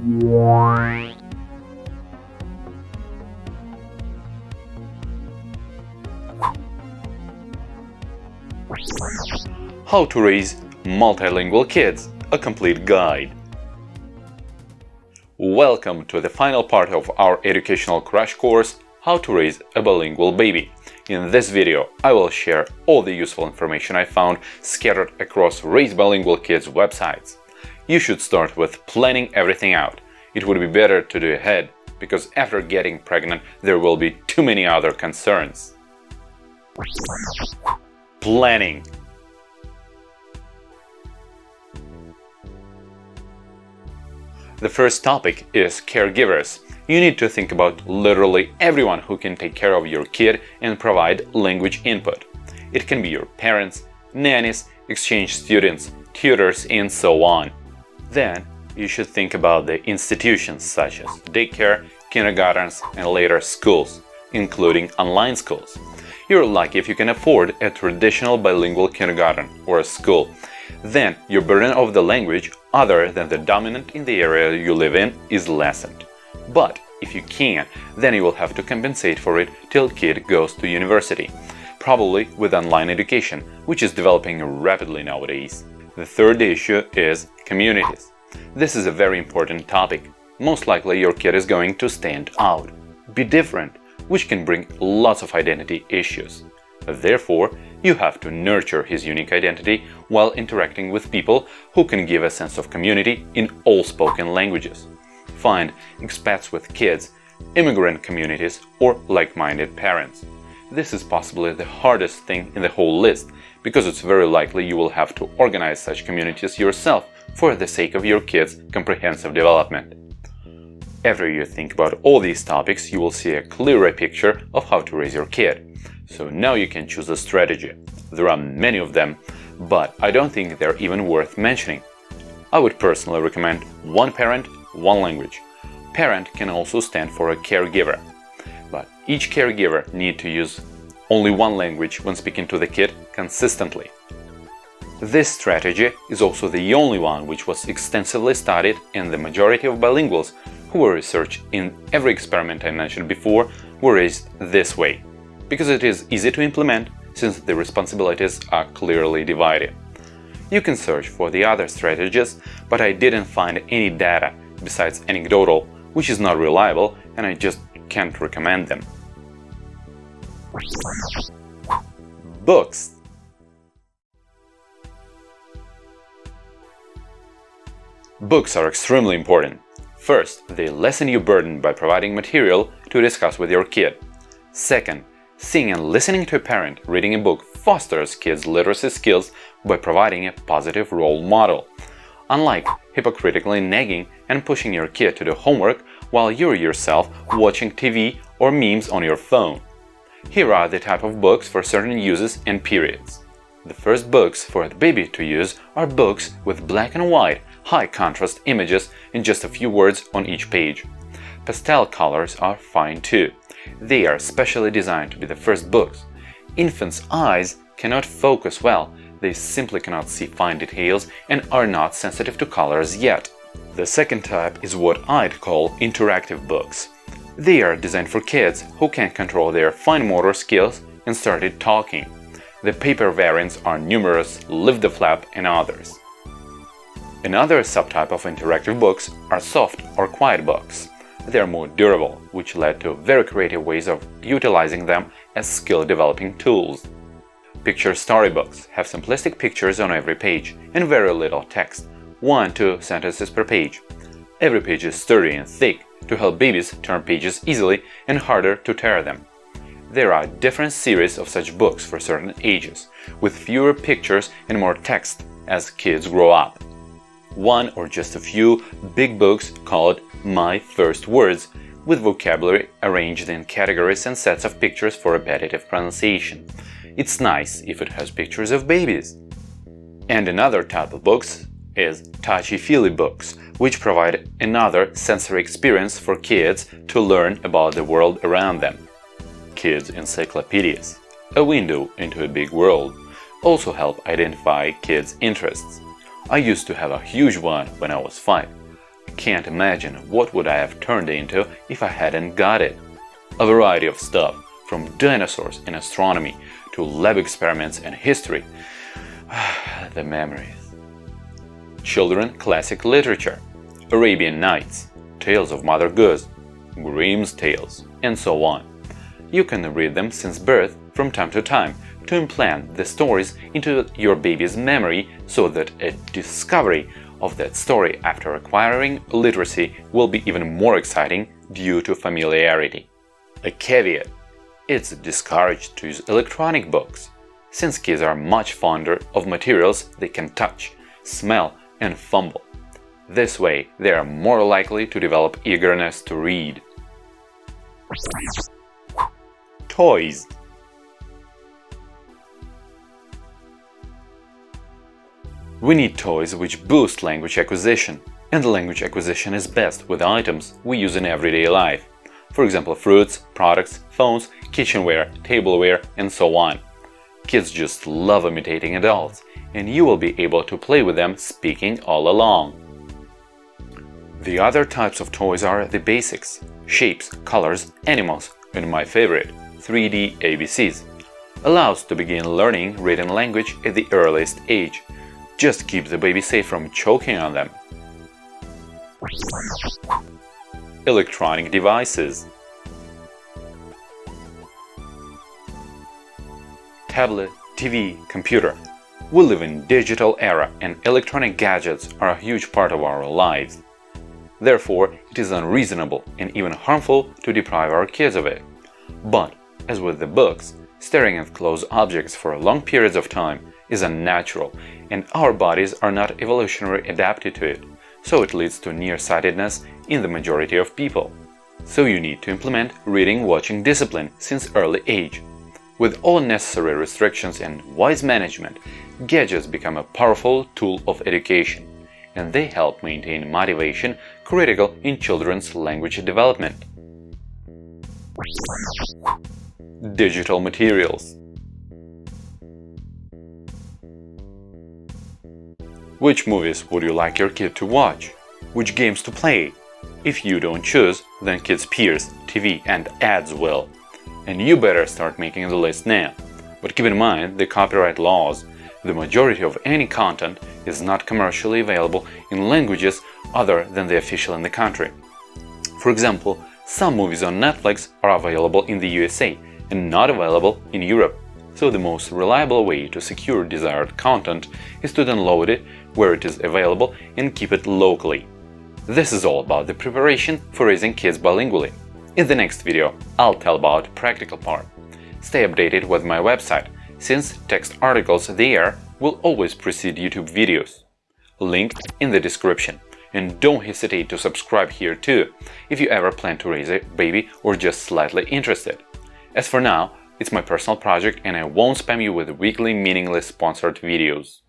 How to raise multilingual kids, a complete guide. Welcome to the final part of our educational crash course, How to Raise a Bilingual Baby. In this video, I will share all the useful information I found scattered across Raise Bilingual Kids websites. You should start with planning everything out. It would be better to do ahead, because after getting pregnant there will be too many other concerns. Planning. The first topic is caregivers. You need to think about literally everyone who can take care of your kid and provide language input. It can be your parents, nannies, exchange students, tutors, and so on. Then, you should think about the institutions such as daycare, kindergartens, and later schools, including online schools. You're lucky if you can afford a traditional bilingual kindergarten or a school. Then, your burden of the language, other than the dominant in the area you live in, is lessened. But if you can't, then you will have to compensate for it till kid goes to university, probably with online education, which is developing rapidly nowadays. The third issue is communities. This is a very important topic. Most likely your kid is going to stand out, be different, which can bring lots of identity issues. Therefore, you have to nurture his unique identity while interacting with people who can give a sense of community in all spoken languages. Find expats with kids, immigrant communities, or like-minded parents. This is possibly the hardest thing in the whole list, because it's very likely you will have to organize such communities yourself for the sake of your kid's comprehensive development. After you think about all these topics, you will see a clearer picture of how to raise your kid. So now you can choose a strategy. There are many of them, but I don't think they're even worth mentioning. I would personally recommend one parent, one language. Parent can also stand for a caregiver, but each caregiver needs to use only one language when speaking to the kid consistently. This strategy is also the only one which was extensively studied, and the majority of bilinguals who were researched in every experiment I mentioned before were raised this way, because it is easy to implement since the responsibilities are clearly divided. You can search for the other strategies, but I didn't find any data besides anecdotal, which is not reliable, and I just can't recommend them. Books. Books are extremely important. First, they lessen your burden by providing material to discuss with your kid. Second, seeing and listening to a parent reading a book fosters kids' literacy skills by providing a positive role model, unlike hypocritically nagging and pushing your kid to do homework while you're yourself watching TV or memes on your phone. Here are the type of books for certain uses and periods. The first books for the baby to use are books with black and white, high contrast images and just a few words on each page. Pastel colors are fine too. They are specially designed to be the first books. Infants' eyes cannot focus well, they simply cannot see fine details and are not sensitive to colors yet. The second type is what I'd call interactive books. They are designed for kids who can control their fine motor skills and started talking. The paper variants are numerous, Lift the Flap and others. Another subtype of interactive books are soft or quiet books. They are more durable, which led to very creative ways of utilizing them as skill-developing tools. Picture storybooks have simplistic pictures on every page and very little text, 1-2 sentences per page. Every page is sturdy and thick to help babies turn pages easily and harder to tear them. There are different series of such books for certain ages, with fewer pictures and more text as kids grow up. One or just a few big books called My First Words, with vocabulary arranged in categories and sets of pictures for repetitive pronunciation. It's nice if it has pictures of babies. And another type of books is touchy-feely books, which provide another sensory experience for kids to learn about the world around them. Kids' encyclopedias, a window into a big world, also help identify kids' interests. I used to have a huge one when I was 5. Can't imagine what would I have turned into if I hadn't got it. A variety of stuff, from dinosaurs and astronomy to lab experiments and history. The memories. Children classic literature, Arabian Nights, Tales of Mother Goose, Grimm's Tales, and so on. You can read them since birth from time to time to implant the stories into your baby's memory so that a discovery of that story after acquiring literacy will be even more exciting due to familiarity. A caveat: it's discouraged to use electronic books, since kids are much fonder of materials they can touch, smell, and fumble. This way, they are more likely to develop eagerness to read. Toys. We need toys which boost language acquisition, and language acquisition is best with items we use in everyday life. For example, fruits, products, phones, kitchenware, tableware, and so on. Kids just love imitating adults, and you will be able to play with them speaking all along. The other types of toys are the basics: shapes, colors, animals, and my favorite, 3D ABCs. Allows to begin learning written language at the earliest age. Just keep the baby safe from choking on them. Electronic devices. Tablet, TV, computer. We live in a digital era, and electronic gadgets are a huge part of our lives. Therefore, it is unreasonable and even harmful to deprive our kids of it. But, as with the books, staring at close objects for long periods of time is unnatural, and our bodies are not evolutionarily adapted to it, so it leads to nearsightedness in the majority of people. So you need to implement reading-watching discipline since early age. With all necessary restrictions and wise management, gadgets become a powerful tool of education, and they help maintain motivation critical in children's language development. Digital materials. Which movies would you like your kid to watch? Which games to play? If you don't choose, then kids' peers, TV, and ads will. And you better start making the list now. But keep in mind the copyright laws. The majority of any content is not commercially available in languages other than the official in the country. For example, some movies on Netflix are available in the USA and not available in Europe. So the most reliable way to secure desired content is to download it where it is available and keep it locally. This is all about the preparation for raising kids bilingually. In the next video, I'll tell about practical part. Stay updated with my website, since text articles there will always precede YouTube videos. Link in the description. And don't hesitate to subscribe here too, if you ever plan to raise a baby or just slightly interested. As for now, it's my personal project and I won't spam you with weekly meaningless sponsored videos.